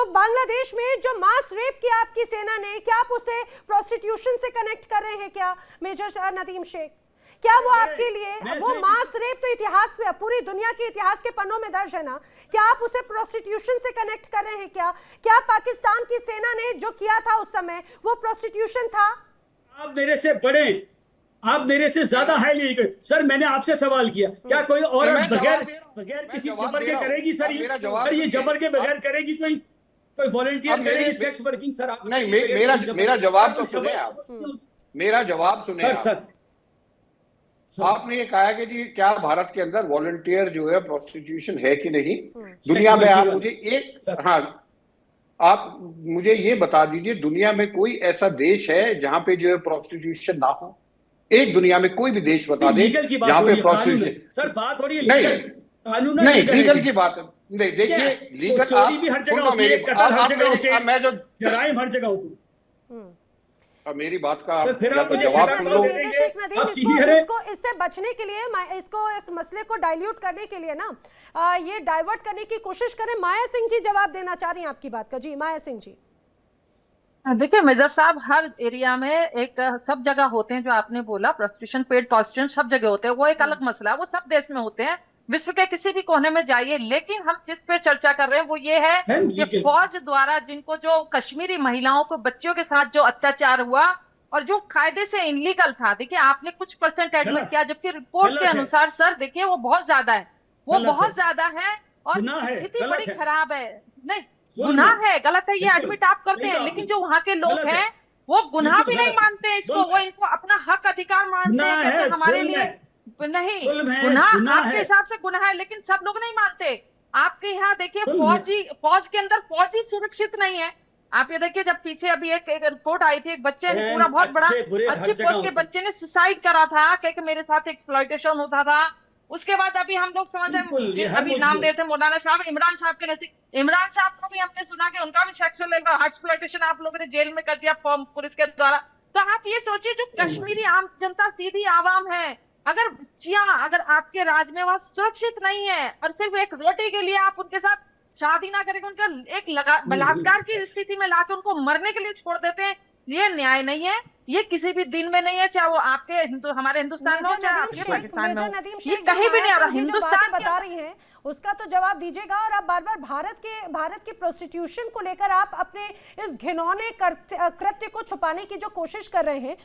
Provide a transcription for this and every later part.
तो बांग्लादेश में जो मास रेप किया आपकी सेना ने, क्या आप उसे प्रोस्टिट्यूशन से कनेक्ट कर रहे हैं क्या मेजर नदीम शेख? क्या वो आपके लिए, वो मास रेप तो इतिहास में, पूरी दुनिया के इतिहास के पन्नों में दर्ज है ना, क्या आप उसे प्रोस्टिट्यूशन से कनेक्ट कर रहे हैं क्या? क्या पाकिस्तान की सेना ने जो किया था उस समय वो प्रोस्टिट्यूशन था? आप मेरे से बड़े, आप मेरे से ज्यादा हाईली, सर मैंने आपसे सवाल किया, क्या कोई औरत बगैर किसी जबर के करेगी? सर ये जबर के बगैर करेगी? कोई वॉलंटियर करेगी सेक्स वर्किंग? सर आप नहीं, मेरा जवाब तो सुने आप, मेरा जवाब सुने आप। सर आपने ये कहा कि जी क्या भारत के अंदर वॉलंटियर जो है प्रोस्टिट्यूशन है कि नहीं दुनिया में? आप मुझे आप मुझे ये बता दीजिए, दुनिया में कोई ऐसा देश है जहां पे जो है प्रोस्टिट्यूशन ना हो? एक दुनिया में कोई भी देश बता दे जहां पे प्रोस्टिट्यूशन। सर बात हो रही है नहीं, कानून नहीं लीगल की बात नहीं। देखिए लीगल चोरी भी हर जगह होती है, कत्ल हर जगह होते हैं, मैं जो जराइम हर जगह होती है। अब मेरी बात का फिर आप मुझे जवाब सुन लो। इसको इससे बचने के लिए, इसको इस मसले को डाइल्यूट करने के लिए ना, ये डाइवर्ट करने की कोशिश करें। माया सिंह जी जवाब देना चाह रही हैं आपकी बात का। जी माया सिंह जी। देखिए मेजर साहब, हर एरिया में एक सब जगह होते हैं जो आपने बोला, प्रोस्टिट्यूशन, पेड प्रोस्टिट्यूशन सब जगह होते हैं, वो एक अलग मसला है, वो सब देश में होते हैं, विश्व के किसी भी कोने में जाइए। लेकिन हम जिस पे चर्चा कर रहे हैं वो ये है कि फौज द्वारा जिनको, जो कश्मीरी महिलाओं को, बच्चों के साथ जो अत्याचार हुआ और जो कायदे से इनलीगल था। देखिए आपने कुछ परसेंट एडमिट किया, जबकि रिपोर्ट के अनुसार सर देखिए वो बहुत ज्यादा है, वो बहुत ज्यादा है और स्थिति बड़ी खराब है। नहीं गुनाह है, गलत है, ये एडमिट आप करते हैं, लेकिन जो वहां के लोग हैं वो गुनाह भी नहीं मानते इसको, वो इनको अपना हक अधिकार मानते हैं, कहते हैं हमारे लिए नहीं गुनाह, आपके हिसाब से गुनाह है, लेकिन सब लोग नहीं मानते। आपके यहाँ देखिए फौज के अंदर फौजी सुरक्षित नहीं है। आप ये देखिए, जब पीछे अभी एक रिपोर्ट आई थी, एक बच्चे ने, पूरा बहुत बड़ा अच्छी पोस्ट के बच्चे ने सुसाइड करा था, कि मेरे साथ एक्सप्लॉयटेशन होता था। उसके बाद अभी हम लोग समझ रहे हैं, अभी नाम देते मौलाना साहब, इमरान साहब के नजदीक, इमरान साहब को भी हमने सुना कि उनका भी सेक्सुअल एक्सप्लॉयटेशन आप लोगों ने जेल में कर दिया पुलिस के द्वारा। तो आप ये सोचिए, जो कश्मीरी आम जनता, सीधी आवाम है, अगर बच्चियां, अगर आपके राज्य में वहां सुरक्षित नहीं है और सिर्फ एक रोटी के लिए आप उनके साथ शादी ना करेंगे, उनका एक बलात्कार की स्थिति में लाकर उनको मरने के लिए छोड़ देते हैं, ये न्याय नहीं है। ये किसी भी दिन में नहीं है, चाहे वो आपके हमारे हिंदुस्तान में हो, चाहे आपके पाकिस्तान में हो, ये कहीं भी नहीं आ रहा। हिंदुस्तान बता रही हैं उसका तो जवाब दीजिएगा। और आप बार बार भारत के प्रोस्टिट्यूशन को लेकर आप अपने इस घिनौने कृत्य को छुपाने की जो कोशिश कर रहे हैं।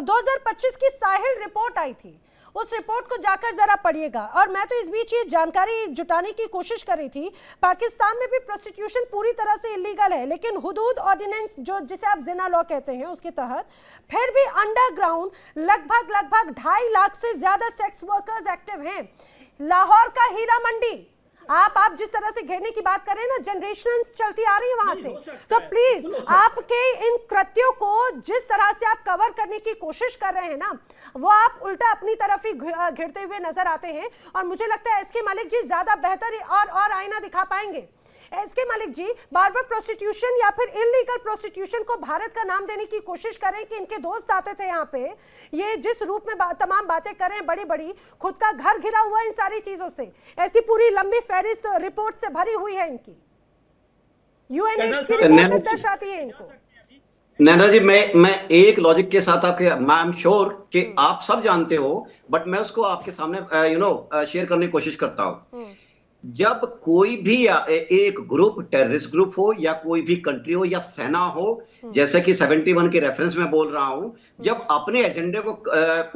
2025 की साहिल रिपोर्ट आई थी, उस रिपोर्ट को जाकर जरा पढ़िएगा। और मैं तो इस बीच ये जानकारी जुटाने की कोशिश कर रही थी, पाकिस्तान में भी प्रोस्टिट्यूशन पूरी तरह से इलीगल है, लेकिन हुदूद ऑर्डिनेंस, जो जिसे आप जिना लॉ कहते हैं, उसके तहत फिर भी अंडरग्राउंड लगभग 2.5 लाख से ज्यादा सेक्स वर्कर्स एक्टिव हैं। लाहौर का हीरा मंडी, आप जिस तरह से घेरने की बात कर रहे हैं ना, जनरेशन चलती आ रही है वहां से, तो प्लीज आपके इन कृत्यों को जिस तरह से आप कवर करने की कोशिश कर रहे हैं ना, वो आप उल्टा अपनी तरफ ही घिरते हुए नजर आते हैं। और मुझे लगता है एसके मलिक जी ज्यादा बेहतर और आईना दिखा पाएंगे। एसके मलिक जी, बार बार प्रोस्टिट्यूशन या फिर इलीगल प्रोस्टिट्यूशन को भारत का नाम देने की कोशिश करें कि इनके दोस्त आते थे यहाँ पे, ये जिस रूप में तमाम बातें कर रहे हैं, बड़ी बड़ी, खुद का घर घिरा हुआ इन सारी चीजों से, ऐसी पूरी लंबी फहरिस्त रिपोर्ट से भरी हुई है इनकी, यूएनएचसी रिपोर्ट दर्शाती है इनको। नैना जी, मैं एक लॉजिक के साथ आपके, आई एम श्योर कि आप सब जानते हो, बट मैं उसको आपके सामने शेयर करने की कोशिश करता हूँ। जब कोई भी एक ग्रुप, टेररिस्ट ग्रुप हो या कोई भी कंट्री हो या सेना हो, जैसे कि 71 के रेफरेंस में बोल रहा हूं, जब अपने एजेंडे को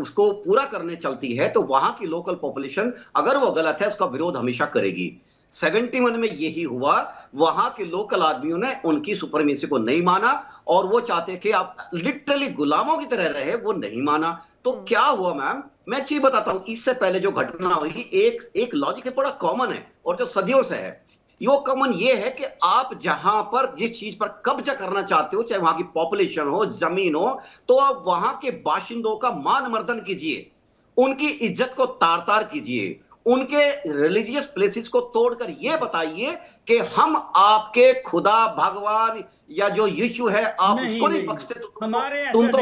उसको पूरा करने चलती है तो वहां की लोकल पॉपुलेशन, अगर वो गलत है, उसका विरोध हमेशा करेगी। 71 में यही हुआ, वहां के लोकल आदमियों ने उनकी सुपरमेसी को नहीं माना और वो चाहते कि आप लिटरली गुलामों की तरह रहे, वो नहीं माना। तो क्या हुआ मैम, मैं चीज बताता हूं। इससे पहले जो घटना हुई, एक लॉजिक है, बड़ा कॉमन है और जो सदियों से है, यो कॉमन ये है कि आप जहां पर जिस चीज पर कब्जा करना चाहते हो, चाहे वहां की पॉपुलेशन हो, जमीन हो, तो आप वहां के बाशिंदों का मान मर्दन कीजिए, उनकी इज्जत को तार तार कीजिए, उनके रिलीजियस प्लेसेस को तोड़कर ये बताइए कि हम आपके खुदा, भगवान या जो यीशु है, आप उसको नहीं बख्शते। हमारे तुम तो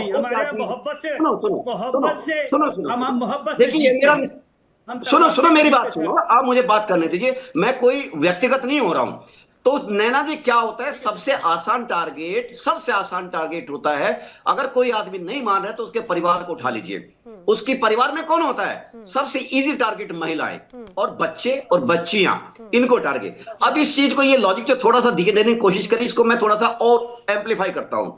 मोहब्बत से देखिए मेरा, सुनो मेरी बात सुनो, आप मुझे बात करने दीजिए, मैं कोई व्यक्तिगत नहीं हो रहा हूं। तो नैना जी क्या होता है, सबसे आसान टारगेट होता है, अगर कोई आदमी नहीं मान रहा है तो उसके परिवार को उठा लीजिए। उसके परिवार में कौन होता है? सबसे इजी टारगेट महिलाएं और बच्चे और बच्चियां, इनको टारगेट। अब इस चीज को, ये लॉजिक जो थोड़ा सा देने की कोशिश करी, इसको मैं थोड़ा सा और एम्पलीफाई करता हूं।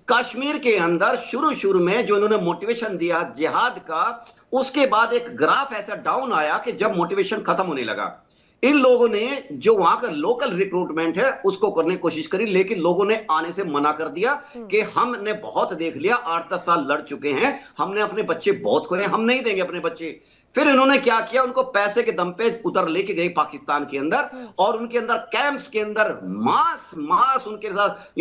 कश्मीर के अंदर शुरू में जो इन्होंने मोटिवेशन दिया जिहाद का, उसके बाद एक ग्राफ ऐसा डाउन आया कि जब मोटिवेशन खत्म होने लगा, इन लोगों ने जो वहां का लोकल रिक्रूटमेंट है उसको करने की कोशिश करी, लेकिन लोगों ने आने से मना कर दिया कि हमने बहुत देख लिया, 8-10 साल लड़ चुके हैं, हमने अपने बच्चे बहुत खोए, हम नहीं देंगे अपने बच्चे। फिर इन्होंने क्या किया, उनको पैसे के दम पे उधर लेके गए पाकिस्तान के अंदर, और उनके अंदर कैंप्स के अंदर मास उनके साथ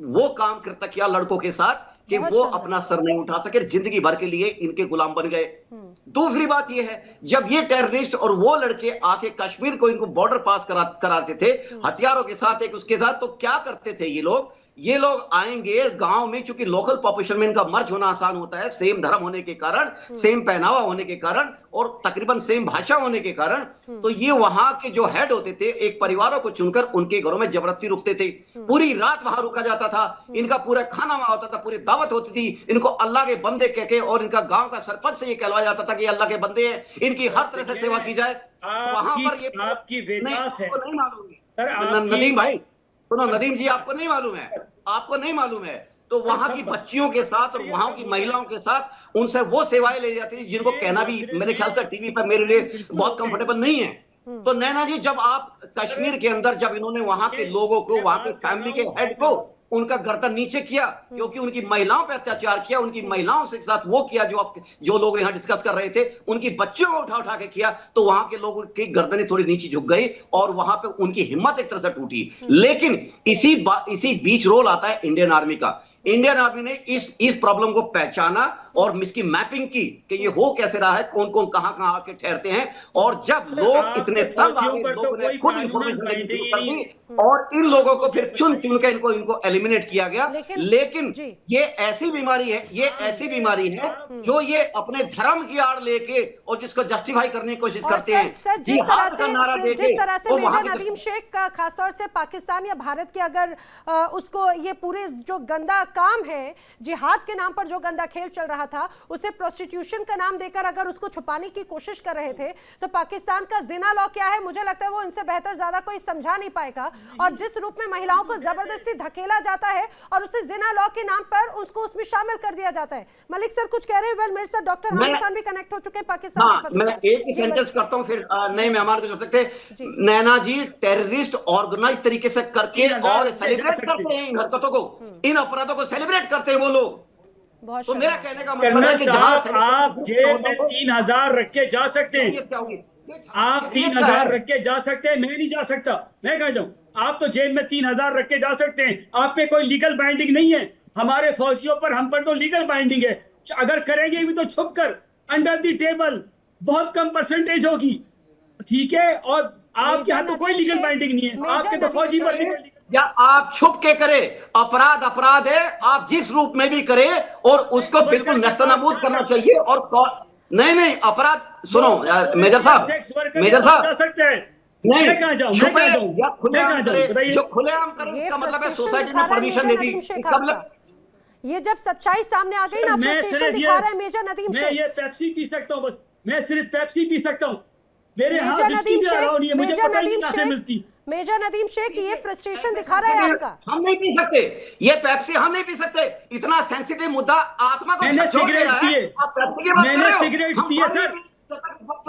वो काम करता किया लड़कों के साथ कि वो अपना सर नहीं उठा सके, जिंदगी भर के लिए इनके गुलाम बन गए। दूसरी बात ये है, जब ये टेररिस्ट और वो लड़के आके कश्मीर को इनको बॉर्डर पास कराते थे हथियारों के साथ, एक उसके साथ, तो क्या करते थे ये लोग आएंगे गांव में, क्योंकि लोकल पॉपुलेशन में इनका मर्ज होना आसान होता है, सेम धर्म होने के कारण, सेम पहनावा होने के कारण और तकरीबन सेम भाषा होने के कारण, तो ये वहां के जो हेड होते थे एक परिवारों को चुनकर उनके घरों में जबरदस्ती रुकते थे, पूरी रात वहां रुका जाता था, इनका पूरा खाना वहां होता था, पूरी दावत होती थी, इनको अल्लाह के बंदे कह के, और इनका गांव का सरपंच से ये कहलवाया जाता था कि अल्लाह के बंदे हैं, इनकी हर तरह से सेवा की जाए। वहां पर ये आपकी वेदास है, नहीं मालूम नदीम भाई, सुनो नदीम जी, आपको नहीं मालूम है, तो वहां की बच्चियों के साथ और वहां की महिलाओं के साथ उनसे वो सेवाएं ले जाती थी जिनको कहना भी मेरे ख्याल से टीवी पर मेरे लिए बहुत कंफर्टेबल नहीं है। तो नैना जी, जब आप कश्मीर के अंदर, जब इन्होंने वहां के लोगों को, वहां के फैमिली के हेड को उनका गर्दन नीचे किया, क्योंकि उनकी महिलाओं पे अत्याचार किया, उनकी महिलाओं से साथ वो किया जो लोग यहाँ डिस्कस कर रहे थे, उनकी बच्चियों को उठा के किया, तो वहां के लोगों की गर्दनें थोड़ी नीचे झुक गई और वहां पे उनकी हिम्मत एक तरह से टूटी। लेकिन इसी बीच रोल आता है इंडियन आर्मी का। इंडियन आर्मी ने इस प्रॉब्लम को पहचाना और इसकी मैपिंग की कि ये हो कैसे रहा है, कौन कौन कहां आके ठहरते हैं, और जब लोग इतने तंग आ गए, लोगों ने खुद इंफॉर्मेशन देनी शुरू कर दी और इन लोगों को फिर चुन के इनको एलिमिनेट किया गया। लेकिन ये ऐसी बीमारी है जो ये अपने धर्म की आड़ लेके और जिसको जस्टिफाई करने की कोशिश करते हैं, जिस तरह से मेजर नदीम शेख खासतौर से पाकिस्तान या भारत के अगर उसको ये पूरे जो गंदा काम है, जिहाद के नाम पर जो गंदा खेल चल रहा था, उसे प्रोस्टिट्यूशन का नाम देकर अगर उसको छुपाने की कोशिश कर रहे थे, तो पाकिस्तान का जिना लॉ क्या है, मुझे लगता है वो इनसे बेहतर ज्यादा कोई समझा नहीं पाएगा। और जिस रूप में महिलाओं को जबरदस्ती धकेला जाता है और उसे जिना लॉ के नाम पर उसको उसमें शामिल कर दिया जाता है। मलिक सर कुछ कह रहे हैं? वेल, मेरे साथ डॉक्टर हामिद खान भी कनेक्ट हो चुके हैं पाकिस्तान से। मैं एक ही सेंटेंस करता हूं, फिर नए मेहमान को कर सकते हैं। नैना जी, टेररिस्ट ऑर्गेनाइज तरीके से करके और सेलिब्रेट करते हैं इन हरकतों को, इन अपराधों को सेलिब्रेट करते हैं वो लोग। तो मेरा कहने का मतलब है कि आप जेब में 3000 रख के जा सकते हैं, आप 3000 रख के जा सकते हैं, मैं नहीं जा सकता। मैं कह जाऊं, आप तो जेब में 3000 रख के जा सकते हैं, आप पे कोई लीगल बाइंडिंग नहीं है। हमारे फौजियों पर, हम पर तो लीगल बाइंडिंग है। अगर करेंगे भी तो छुप कर, अंडर द टेबल, बहुत कम परसेंटेज होगी, ठीक है। और आपके यहाँ तो कोई लीगल बाइंडिंग नहीं है, आपके तो फौजी पर भी या आप छुप के करे, अपराध है, आप जिस रूप में भी करे और उसको बिल्कुल नस्तनाबूद करना चाहिए। और नहीं अपराध, सुनो मेजर साहब जा सकते हैं, नहीं छुपे या खुलेआम करे, जो खुलेआम करे उसका मतलब है सोसाइटी ने परमिशन दे दी। ये जब सच्चाई सामने आ गई ना, फ्रस्ट्रेशन दिखा रहा है मेजर नदीम शेख। मैं ये पेप्सी पी सकता हूँ, बस मैं सिर्फ पेप्सी पी सकता हूँ, मेरे यहाँ विस्की भी अलाउ नहीं है, मुझे पता नहीं कहाँ से मिलती। मेजर नदीम शेख, ये फ्रस्ट्रेशन दिखा रहा है आपका। हम नहीं पी सकते ये पेप्सी, हम नहीं पी सकते, इतना सेंसिटिव मुद्दा आत्मा को मैंने सिगरेट पिए, मैंने सिगरेट पिए सर,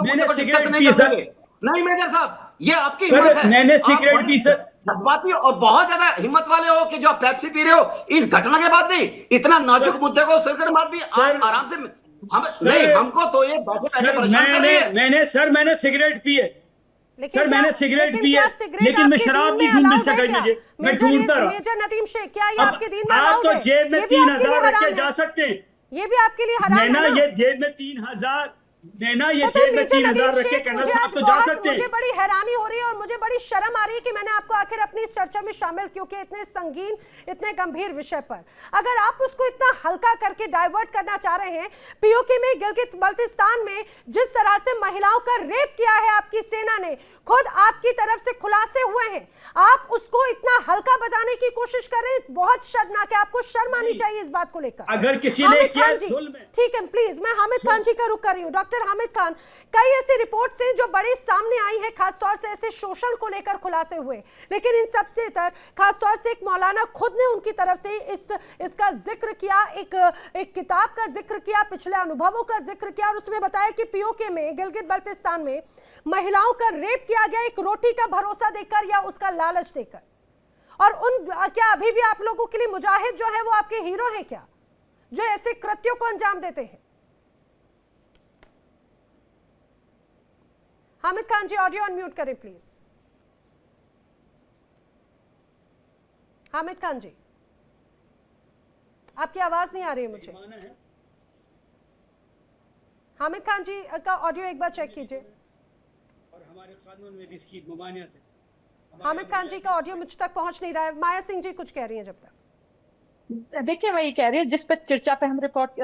मैंने सिगरेट पिए सर। नहीं मेजर साहब, ये आपकी हिम्मत है, मैंने सिगरेट पी सर। जज्बाती और बहुत ज्यादा हिम्मत वाले हो कि जो आप पेप्सी पी रहे हो, इस घटना के बाद भी, इतना नाजुक मुद्दे को सुनकर बाद भी आराम से नहीं, हमको तो ये मैंने सिगरेट पिए सर, मैंने सिगरेट पी है, लेकिन मैं शराब नहीं ढूंढ सका मुझे, मैं ढूंढता रहा। मेजर नदीम शेख, क्या ये आपके दिन में आप तो जेब में 3000 रख के जा सकते हैं, ये भी आपके लिए हराम है ना? ये जेब में 3000, ना ये जेल में 3000 रख के कर्नल साहब तो जा सकते हैं। मुझे बड़ी हैरानी हो रही है और मुझे बड़ी शर्म आ रही है कि मैंने आपको आखिर अपनी इस चर्चा में शामिल, क्योंकि इतने संगीन, इतने गंभीर विषय पर अगर आप उसको इतना हल्का करके डाइवर्ट करना चाह रहे हैं। पीओके में, गिलगित बल्तिस्तान में जिस तरह से महिलाओं का रेप किया है आपकी सेना ने, खुद आपकी तरफ से खुलासे हुए हैं, आप उसको इतना हल्का बताने की कोशिश कर रहे हैं। बहुत शर्मनाक है, आपको शर्म आनी चाहिए इस बात को लेकर। अगर किसी ने किया जुल्म है, ठीक है, प्लीज मैं हामिद खान जी का रुख कर रही हूँ। डॉक्टर हामिद खान, कई ऐसी रिपोर्ट्स हैं जो बड़ी सामने आई है, खासतौर से ऐसे शोषण को लेकर खुलासे हुए, लेकिन इन सबसे इतर खासतौर से एक मौलाना खुद ने उनकी तरफ से इसका जिक्र किया, एक किताब का जिक्र किया, पिछले अनुभवों का जिक्र किया और उसमें बताया कि पीओके में, गिलगित बल्तिस्तान में महिलाओं का रेप किया गया एक रोटी का भरोसा देकर या उसका लालच देकर। और क्या अभी भी आप लोगों के लिए मुजाहिद जो है वो आपके हीरो हैं क्या, जो ऐसे कृत्यों को अंजाम देते हैं? हामिद खान जी, ऑडियो अनम्यूट करें प्लीज। हामिद खान जी, आपकी आवाज नहीं आ रही है मुझे। हामिद खान जी का ऑडियो एक बार चेक कीजिए। और हमारे कानून में भी इसकी ममानियत है। हामिद खान जी का ऑडियो मुझ तक पहुंच नहीं रहा है। माया सिंह जी कुछ कह रही हैं जब तक। देखिए, मैं ये कह रही हूँ जिस पे चर्चा पे हम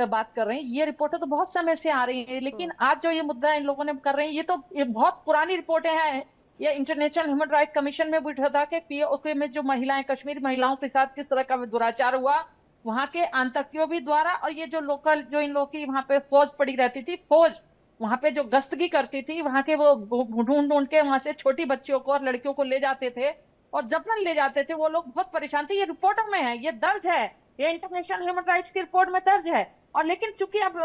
बात कर रहे हैं, ये रिपोर्टें तो बहुत समय से आ रही है, लेकिन आज जो ये मुद्दा इन लोगों ने कर रहे हैं, ये बहुत पुरानी रिपोर्टें हैं। ये इंटरनेशनल ह्यूमन राइट कमीशन में भी उठा था कि पीओके में जो महिलाएं, कश्मीरी महिलाओं के साथ किस तरह का दुराचार हुआ वहां के आतंकियों भी द्वारा, और ये जो लोकल, जो इन लोग की वहां पे फौज पड़ी रहती थी, फौज वहां पे जो गश्तगी करती थी, वहां के वो ढूंढ के वहां से छोटी बच्चियों को और लड़कियों को ले जाते थे और जबरन ले जाते थे। वो लोग बहुत परेशान थे। ये रिपोर्टों में है, ये दर्ज है, ये इंटरनेशनल ह्यूमन राइट्स की रिपोर्ट में दर्ज है। और लेकिन चूंकि आप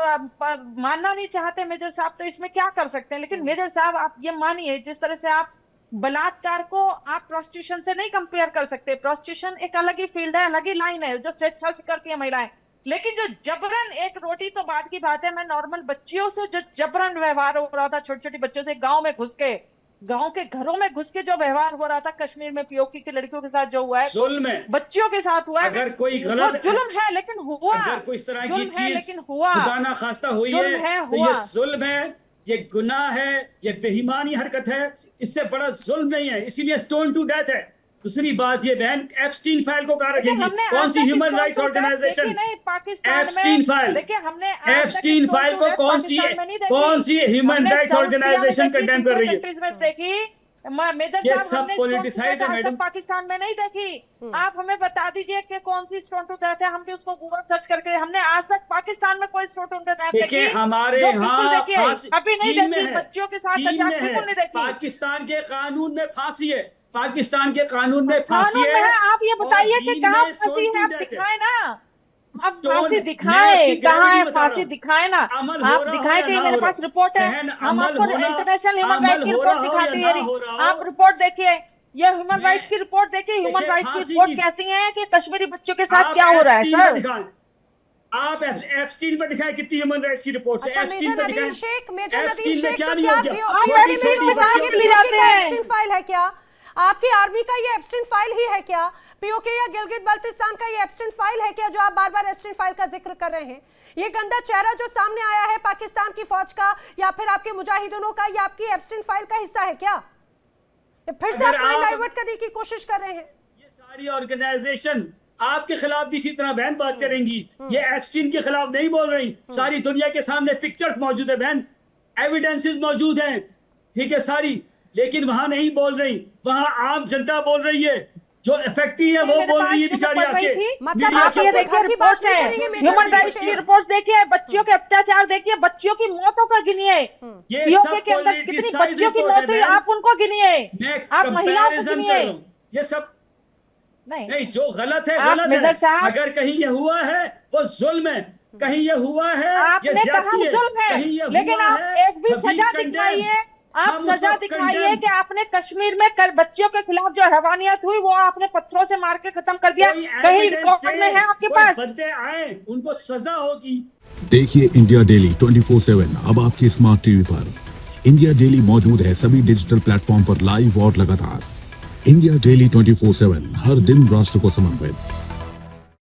मानना नहीं चाहते मेजर साहब, तो इसमें क्या कर सकते हैं। लेकिन मेजर साहब, आप ये मानिए, जिस तरह से आप बलात्कार को आप प्रोस्टिट्यूशन से नहीं कंपेयर कर सकते। प्रोस्टिट्यूशन एक अलग ही फील्ड है, अलग ही लाइन है जो स्वेच्छा से करती है महिलाएं। लेकिन जो जबरन, एक रोटी तो बात की बात है, मैं नॉर्मल बच्चियों से जो जबरन व्यवहार हो रहा था, छोटी छोटी बच्चों से गांव में घुस के, गांव के घरों में घुस के जो व्यवहार हो रहा था कश्मीर में पीओके की लड़कियों के साथ जो हुआ है, जुल्म है, बच्चियों के साथ हुआ है। अगर कोई गलत जुल्म है, लेकिन हुआ, अगर कोई इस तरह की चीज लेकिन हुआ, खुदा ना खास्ता हुई है तो ये जुल्म है, ये गुनाह है, ये बेईमानी हरकत है। इससे बड़ा जुल्म नहीं है, इसीलिए स्टोन टू डेथ है। दूसरी बात, ये बहन एप्स्टीन फाइल को कहाँ रखेगी? कौन सी human rights organization? Epstein file, देखिए हमने एप्स्टीन फाइल को कौन सी ह्यूमन राइट्स ऑर्गेनाइजेशन कंडेम कर रही है? देखी मेजर ये साहब, सब पॉलिटिसाइज है मैडम। पाकिस्तान में नहीं देखी। आप हमें बता दीजिए कि कौन सी स्टोन टू डेथ है। हम भी उसको गूगल सर्च करके, हमने आज तक पाकिस्तान में कोई स्टोन टू डेथ देखी? हमारे यहाँ अभी नहीं देखी। बच्चों के साथ बिल्कुल नहीं देखी। पाकिस्तान के कानून में फांसी है, पाकिस्तान के कानून में फांसी है। आप ये बताइए कि कहाँ फांसी है, आप दिखाए ना। अब फांसी दिखाए, कहाँ है फांसी, दिखाए ना। आप दिखाए कि मेरे पास रिपोर्ट है, हम आपको इंटरनेशनल ह्यूमन राइट्स की रिपोर्ट दिखाते हैं। आप रिपोर्ट देखिए, ये ह्यूमन राइट्स की रिपोर्ट देखिए। ह्यूमन राइट्स की रिपोर्ट कहती है कि कश्मीरी बच्चों के साथ क्या हो रहा है। सर, आप एप्स्टीन पर दिखाएं कितनी ह्यूमन राइट्स की रिपोर्ट है। एप्स्टीन पर दिखाएं। मेजर नदीम शेख, क्या नहीं हो गया? छोटी छोटी बच्चियों फाइल है क्या? आपकी आर्मी का ये एप्स्टीन फाइल ही है क्या? पीओके या गिलगित बल्तिस्तान का ये एप्स्टीन फाइल है क्या, जो आप बार बार एप्स्टीन फाइल का जिक्र कर रहे हैं? ये गंदा चेहरा जो सामने आया है पाकिस्तान की फौज का या फिर आपके मुजाहिदीनों का, ये आपकी एप्स्टीन फाइल का हिस्सा है क्या? फिर से आप डाइवर्ट करने की कोशिश कर रहे हैं। ये सारी ऑर्गेनाइजेशन आपके खिलाफ भी इसी तरह बहन बात करेंगी। ये एप्स्टीन के खिलाफ नहीं बोल रही। सारी दुनिया के सामने पिक्चर्स मौजूद है बहन, एविडेंसेस मौजूद हैं, ठीक है सारी, लेकिन वहां नहीं बोल रही। वहां आम जनता बोल रही है, जो इफेक्टिव है वो बोल रही है बेचारी आके। मतलब आप ये देखिए रिपोर्ट्स हैं, ह्यूमन राइट्स की रिपोर्ट्स देखिए, बच्चियों के अत्याचार देखिए, बच्चियों की मौतों का गिनिए। पीओके के अंदर कितनी बच्चियों की मौत हुई, आप उनको गिनिए, आप महिलाओं को गिनिए। ये सब नहीं, जो गलत है गलत है। अगर कहीं ये हुआ है वो जुल्म है, कहीं ये हुआ है आपने कहा जुल्म है, लेकिन आप एक भी सजा दिखाइए। आप सजा दिखाइए कि आपने कश्मीर में कल बच्चियों के खिलाफ जो हैवानियत हुई वो आपने पत्थरों से मार के खत्म कर दिया। कहीं रिकॉर्ड में है आपके पास? बंदे आए, उनको सजा होगी। देखिए इंडिया डेली 24/7 अब आपके स्मार्ट टीवी पर। इंडिया डेली मौजूद है सभी डिजिटल प्लेटफॉर्म पर लाइव और लगातार। इंडिया डेली 24/7 हर दिन राष्ट्र को समर्पित।